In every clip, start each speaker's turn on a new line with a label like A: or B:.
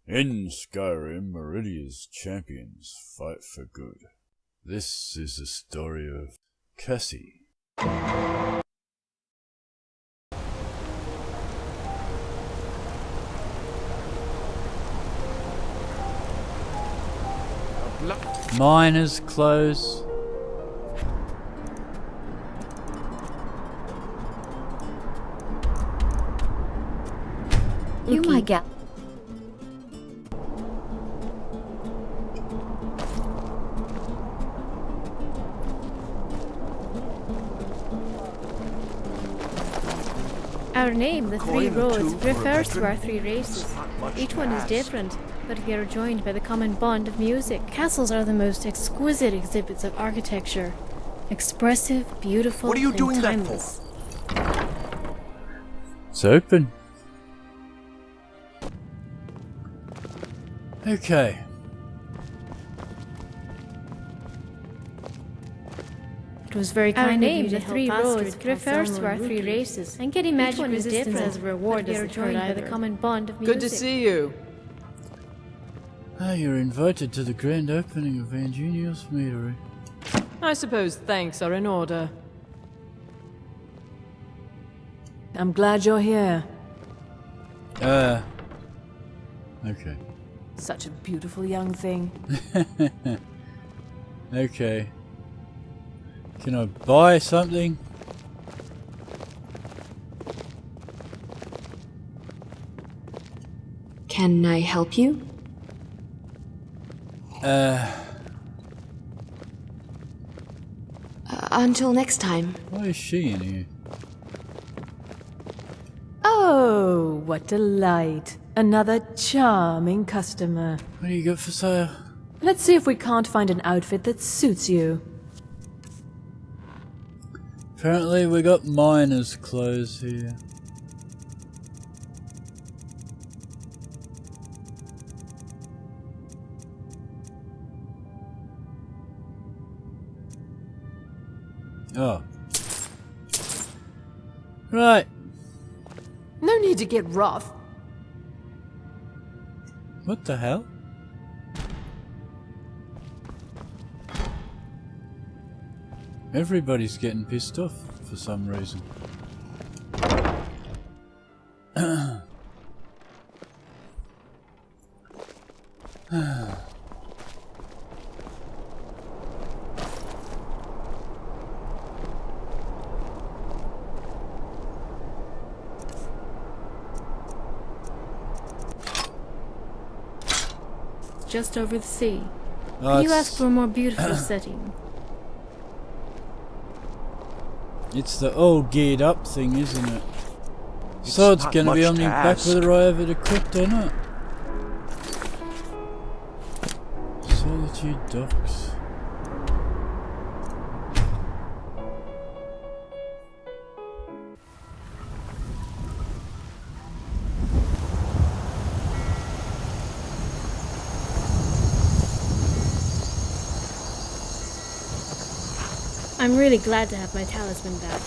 A: In Skyrim, Meridia's champions fight for good. This is the story of Cassie. Miners close.
B: You might get.
C: Our name, the Three Roads, refers to our three races. Each one is different, but we are joined by the common bond of music. Castles are the most exquisite exhibits of architecture. Expressive, beautiful,
D: What are you
C: and
D: doing that
C: timeless.
A: It's open. Okay.
C: It was very kind of you to help Three Roads refers to our three races, and getting magic resistance as a reward is joined by the common bond of music.
E: Good to see you.
A: Ah, you're invited to the grand opening of Van Junior's meadery.
E: I suppose thanks are in order. I'm glad you're here.
A: Okay.
E: Such a beautiful young thing.
A: Okay. Can I buy something?
B: Can I help you? Until next time.
A: Why is she in here?
E: Oh, what delight. Another charming customer.
A: What do you got for sale?
E: Let's see if we can't find an outfit that suits you.
A: Apparently we got miners' clothes here. Oh. Right.
E: No need to get rough.
A: What the hell? Everybody's getting pissed off for some reason.
C: Just over the sea.
A: Oh,
C: You ask for a more beautiful setting.
A: it's the all geared up thing, isn't it? So it's
D: not
A: gonna be
D: much
A: on
D: to
A: me back
D: ask.
A: whether I have it equipped or not. Solitude docks.
C: I'm really glad to have my talisman back.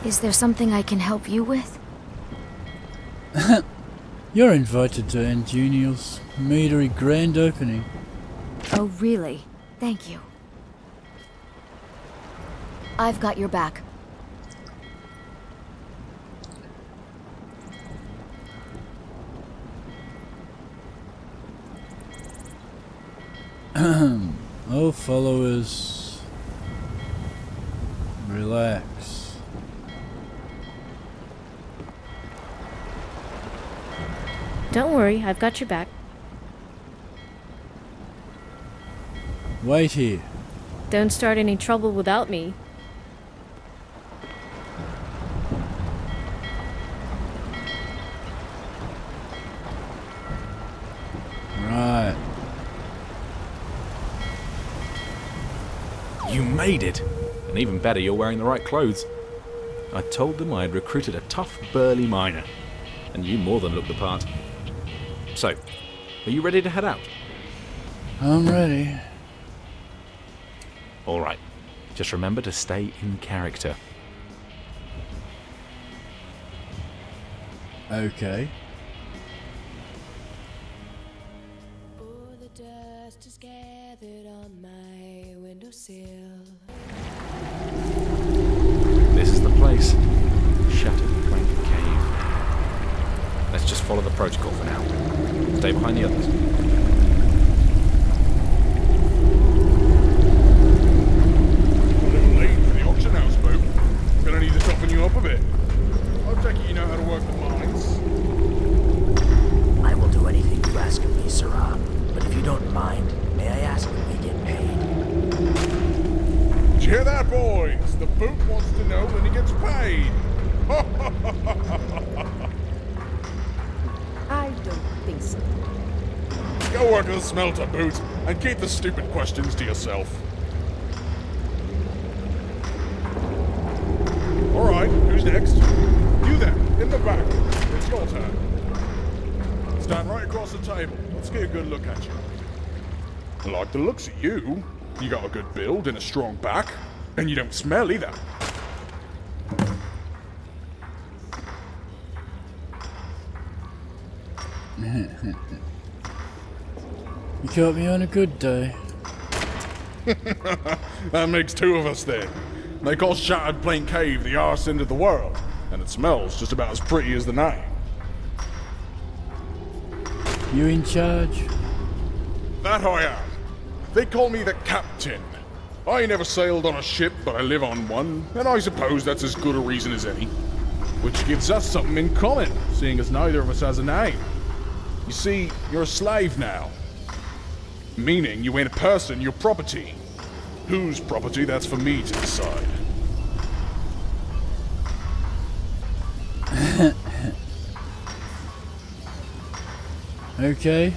B: Is there something I can help you with?
A: You're invited to Angenial's meadery grand opening.
B: Oh, really? Thank you. I've got your back.
A: Oh, followers, relax.
C: Don't worry, I've got your back.
A: Wait here.
C: Don't start any trouble without me.
A: Right.
D: You made it! And even better, you're wearing the right clothes. I told them I had recruited a tough, burly miner. And you more than look the part. So, are you ready to head out?
A: I'm ready.
D: Alright. Just remember to stay in character.
A: Okay.
F: Oh, the dust is gathered on my windowsill.
D: This is the place. Shattered Plank Cave. Let's just follow the protocol for now. Stay behind the others.
G: A little late for the auction house, Boat. Gonna need to toughen you up a bit. I take it you know how to work the mines.
H: I will do anything you ask of me, Sarah. But if you don't mind, may I ask when we get paid?
G: Did you hear that, boys? The Boot wants to know when he gets paid.
F: I don't think so.
G: Go work at the smelter, Boot, and keep the stupid questions to yourself. Alright, who's next? You then, in the back. It's your turn. Stand right across the table. Let's get a good look at you. I like the looks of you. You got a good build and a strong back, and you don't smell either.
A: You caught me on a good day.
G: That makes two of us then. They call Shattered Plank Cave the arse end of the world, and it smells just about as pretty as the name.
A: You in charge?
G: That I am. They call me the Captain. I ain't never sailed on a ship, but I live on one, and I suppose that's as good a reason as any. Which gives us something in common, seeing as neither of us has a name. You see, you're a slave now. Meaning you ain't a person, you're property. Whose property, that's for me to decide.
A: Okay.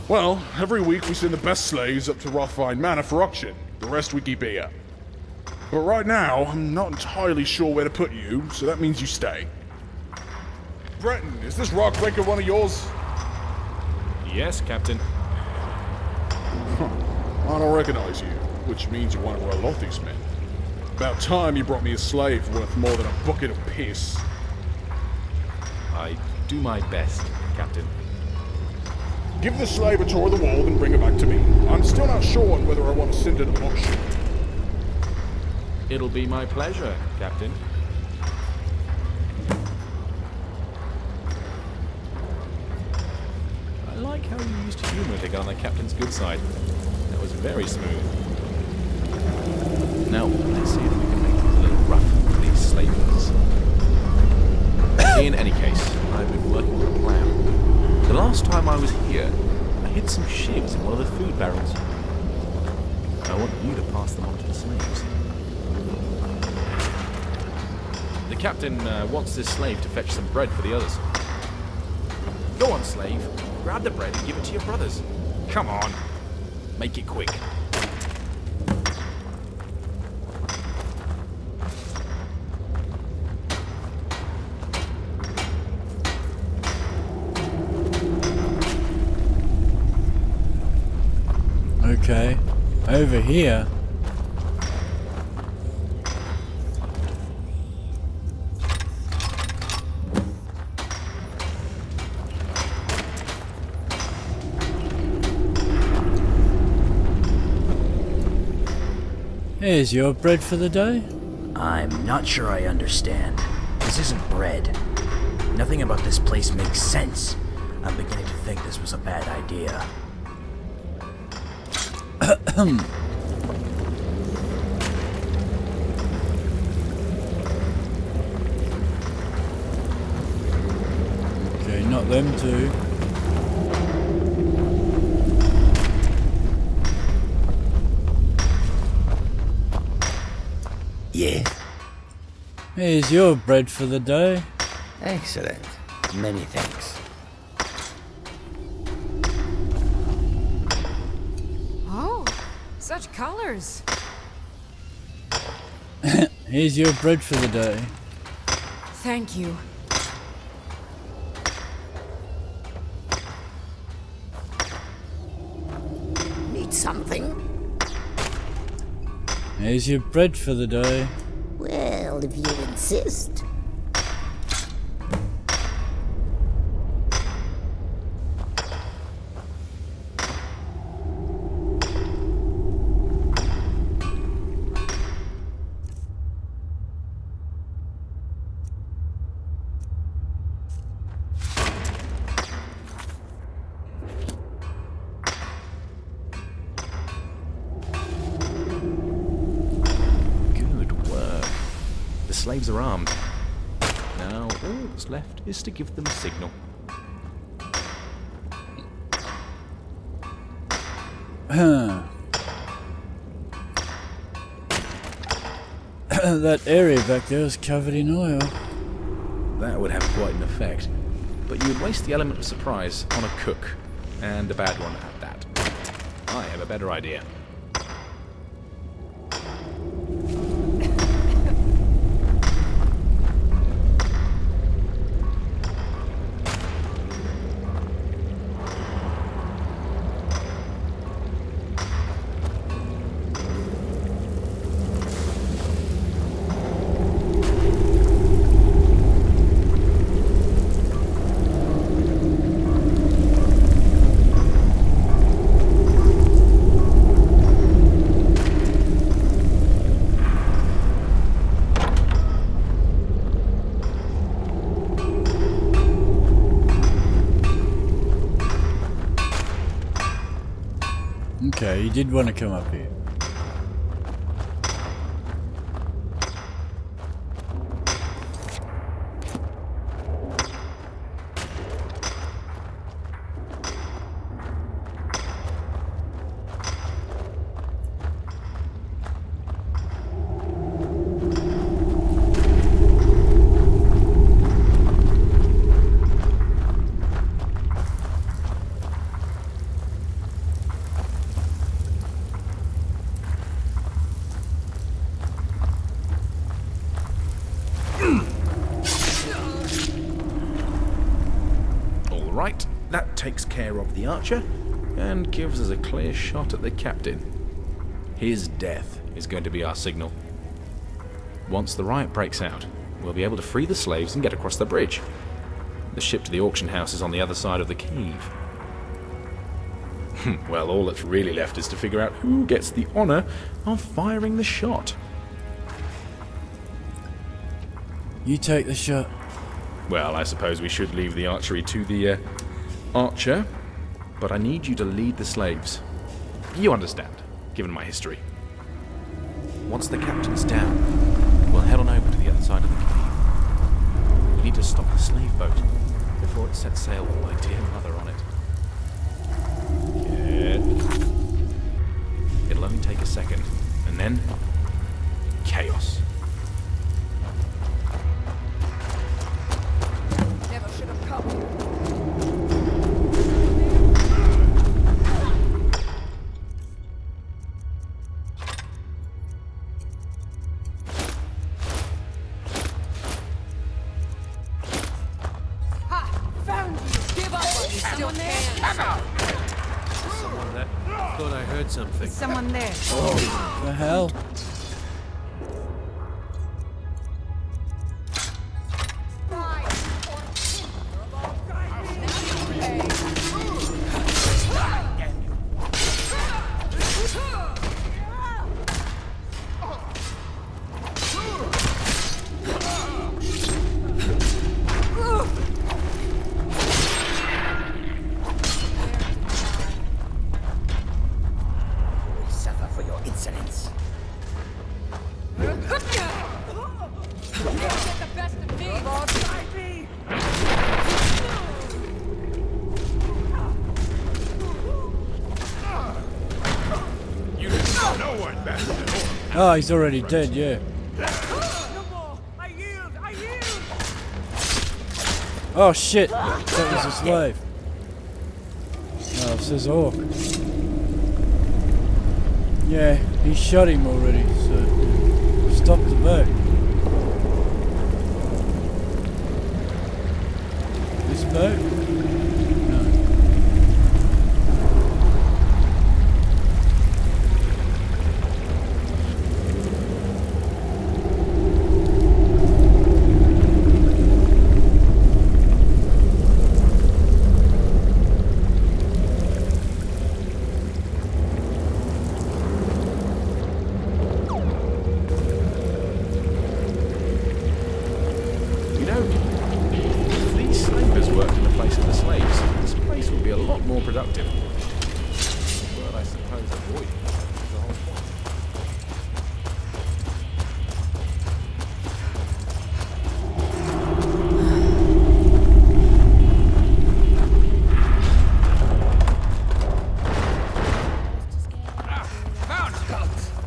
G: Well, every week we send the best slaves up to Rothfine Manor for auction. The rest we keep here. But right now, I'm not entirely sure where to put you, so that means you stay. Breton, is this rockbreaker one of yours?
D: Yes, Captain.
G: I don't recognize you, which means you're one of Ralothi's men. About time you brought me a slave worth more than a bucket of piss.
D: I do my best, Captain.
G: Give the slave a tour of the wall, then bring her back to me. I'm still not sure on whether I want to send her to auction.
D: It'll be my pleasure, Captain. I like how you used humor to get on the Captain's good side. That was very smooth. Now, let's see if we can make things a little rough for these slavers. In any case, I've been working on a plan. The last time I was here, I hid some shivs in one of the food barrels. I want you to pass them on to the slaves. The captain wants this slave to fetch some bread for the others. Go on, slave. Grab the bread and give it to your brothers. Come on. Make it quick.
A: Okay. Over here. Here's your bread for the day.
H: I'm not sure I understand. This isn't bread. Nothing about this place makes sense. I'm beginning to think this was a bad idea.
A: Okay, not them two.
H: Yeah.
A: Here's your bread for the day.
H: Excellent. Many thanks.
I: Oh, such colors.
A: Here's your bread for the day.
I: Thank you.
F: Need something?
A: Here's your bread for the day.
F: Well, if you insist.
D: The slaves are armed. Now all that's left is to give them a signal.
A: That area back there is covered in oil.
D: That would have quite an effect. But you would waste the element of surprise on a cook, and a bad one at that. I have a better idea.
A: Okay, you did want to come up here.
D: Right, that takes care of the archer and gives us a clear shot at the captain. His death is going to be our signal. Once the riot breaks out, we'll be able to free the slaves and get across the bridge. The ship to the auction house is on the other side of the cave. Well, all that's really left is to figure out who gets the honor of firing the shot.
A: You take the shot.
D: Well, I suppose we should leave the archery to the archer, but I need you to lead the slaves. You understand, given my history. Once the captain's down, we'll head on over to the other side of the cave. We need to stop the slave boat before it sets sail with my dear mother on it. Good. It'll only take a second, and then chaos.
I: Never should have come.
J: Thought I heard something.
I: Is someone there?
A: Oh, the hell? Oh, he's already dead, yeah. Oh shit! That was a slave. Oh, it says orc. Yeah, he shot him already, so stop the boat. This boat? No.
D: You know, if these slavers worked in the place of the slaves, this place would be a lot more productive. But I suppose avoiding is the whole point.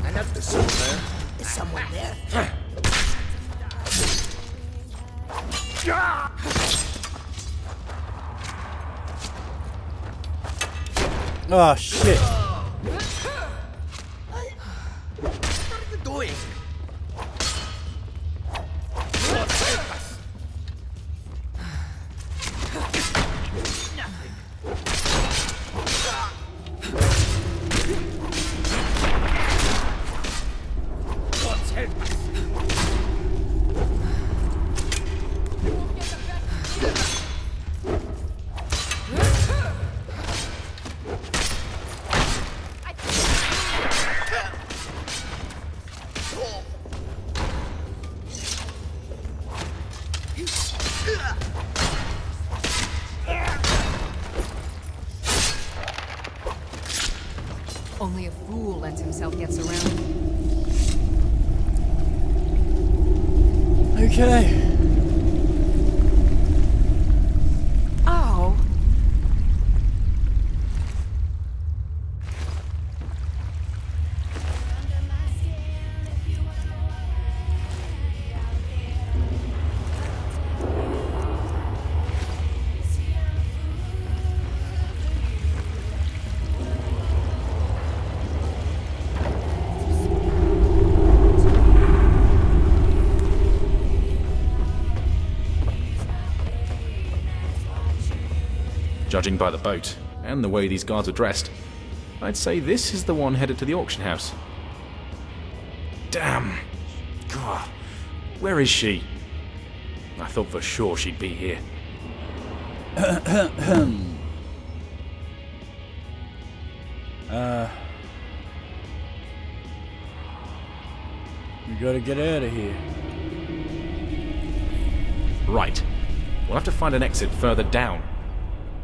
H: I know there's someone there. Is someone there?
A: Oh shit!
H: What are you doing?
I: Only a fool lets himself get surrounded.
A: Okay.
I: Oh.
D: Judging by the boat, and the way these guards are dressed, I'd say this is the one headed to the auction house. Damn! God, where is she? I thought for sure she'd be here.
A: We gotta get out of here.
D: Right. We'll have to find an exit further down.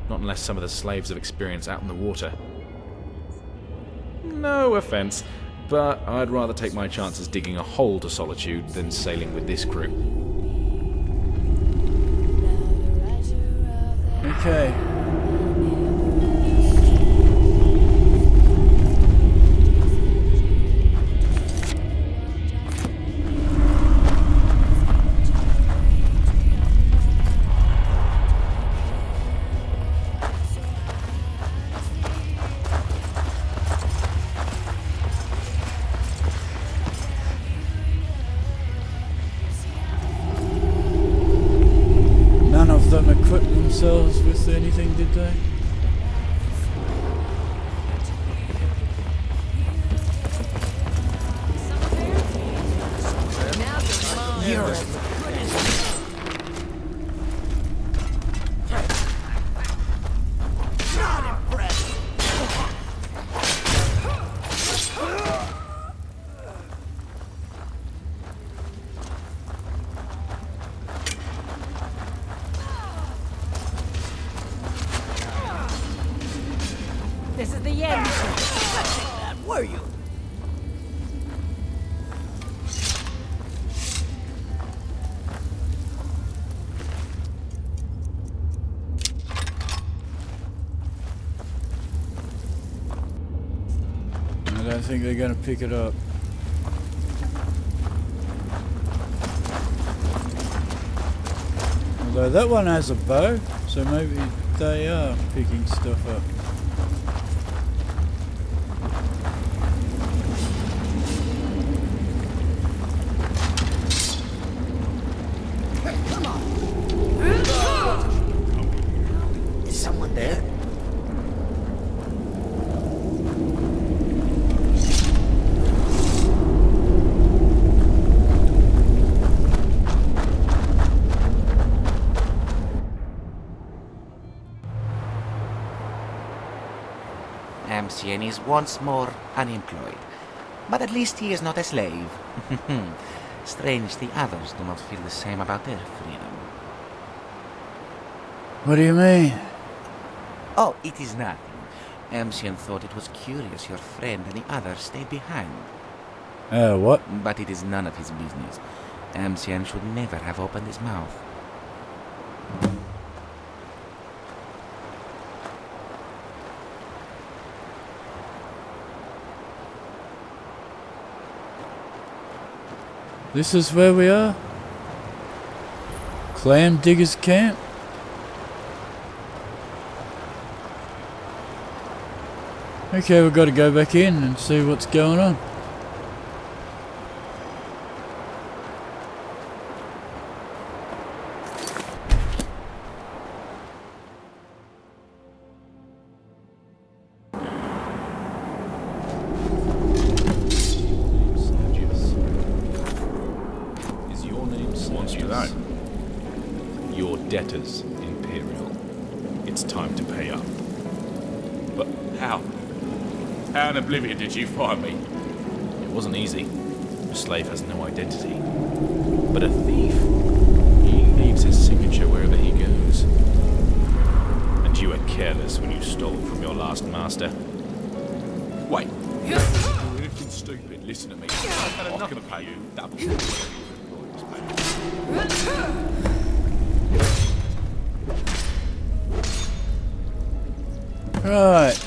D: Not unless some of the slaves have experience out in the water. No offense, but I'd rather take my chances digging a hole to Solitude than sailing with this crew.
A: Okay. None of them equipped themselves with anything, did they?
I: This is the end.
H: Were you?
A: I don't think they're gonna pick it up. Although that one has a bow, so maybe they are picking stuff up.
F: Come on. Is someone there?
K: Amsian is once more unemployed, but at least he is not a slave. Strange the others do not feel the same about their freedom.
A: What do you mean?
K: Oh, it is nothing. Amsian thought it was curious your friend and the others stayed behind.
A: What?
K: But it is none of his business. Amsian should never have opened his mouth.
A: This is where we are? Clam Diggers Camp? Okay, we've got to go back in and see what's going on.
D: Is your name Sergius? Your debtors, Imperial. It's time to pay up.
L: But how? How in oblivion did you find me?
D: It wasn't easy. A slave has no identity. But a thief, he leaves his signature wherever he goes. And you were careless when you stole from your last master.
L: Wait. You do anything stupid, listen to me. I'm not going to pay you double for
A: Right.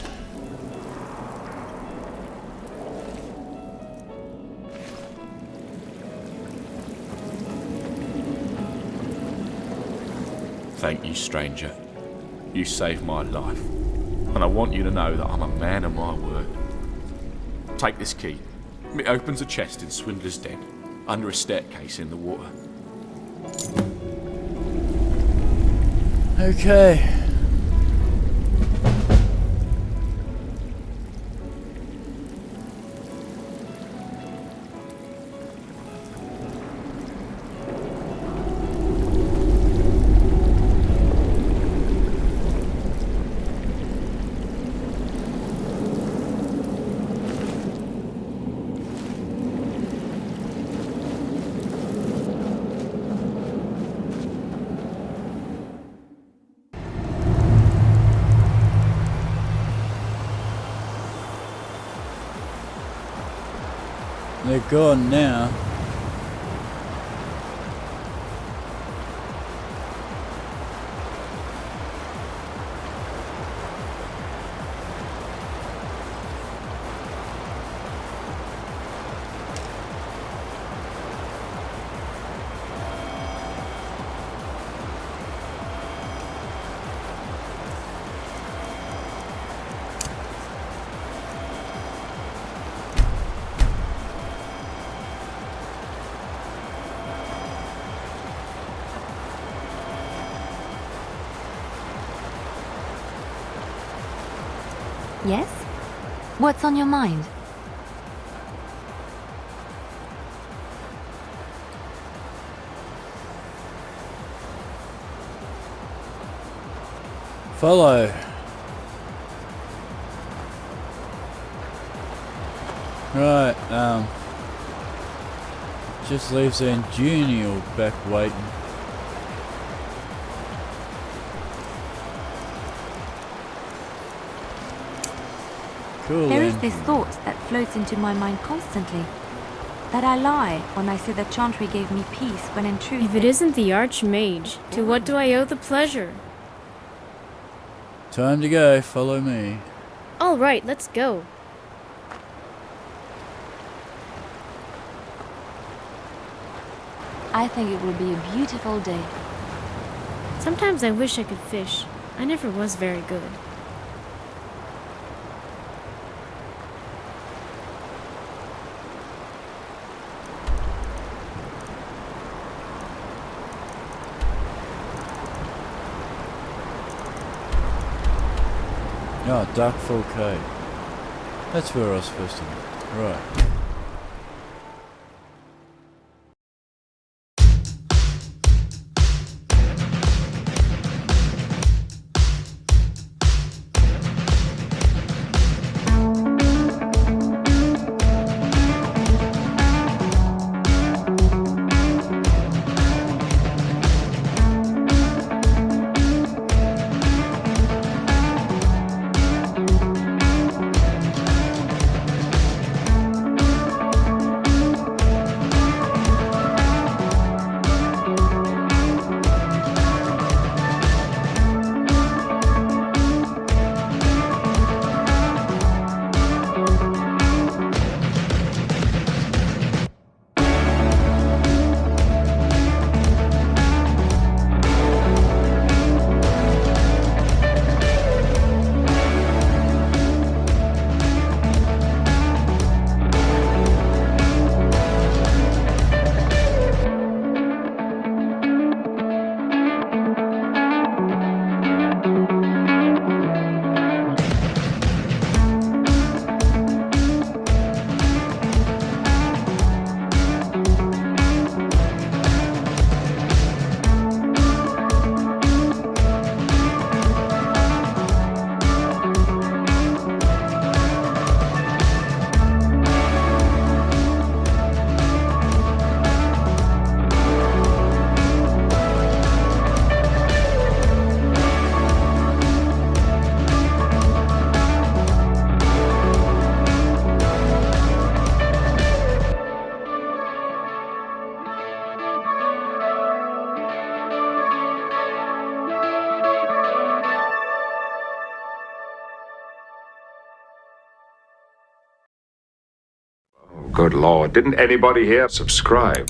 L: Thank you, stranger. You saved my life. And I want you to know that I'm a man of my word. Take this key. It opens a chest in Swindler's Den, under a staircase in the water.
A: Okay. They're gone now.
M: Yes? What's on your mind?
A: Follow. Right, just leaves Angenial back waiting. Cool.
M: There is this thought that floats into my mind constantly. That I lie when I say that Chantry gave me peace when in truth...
C: If it isn't the Archmage, to what do I owe the pleasure?
A: Time to go, follow me.
C: Alright, let's go.
M: I think it will be a beautiful day.
C: Sometimes I wish I could fish. I never was very good.
A: Ah, Darkfall Cave. That's where I was supposed to be. Right.
N: Good Lord, didn't anybody here subscribe?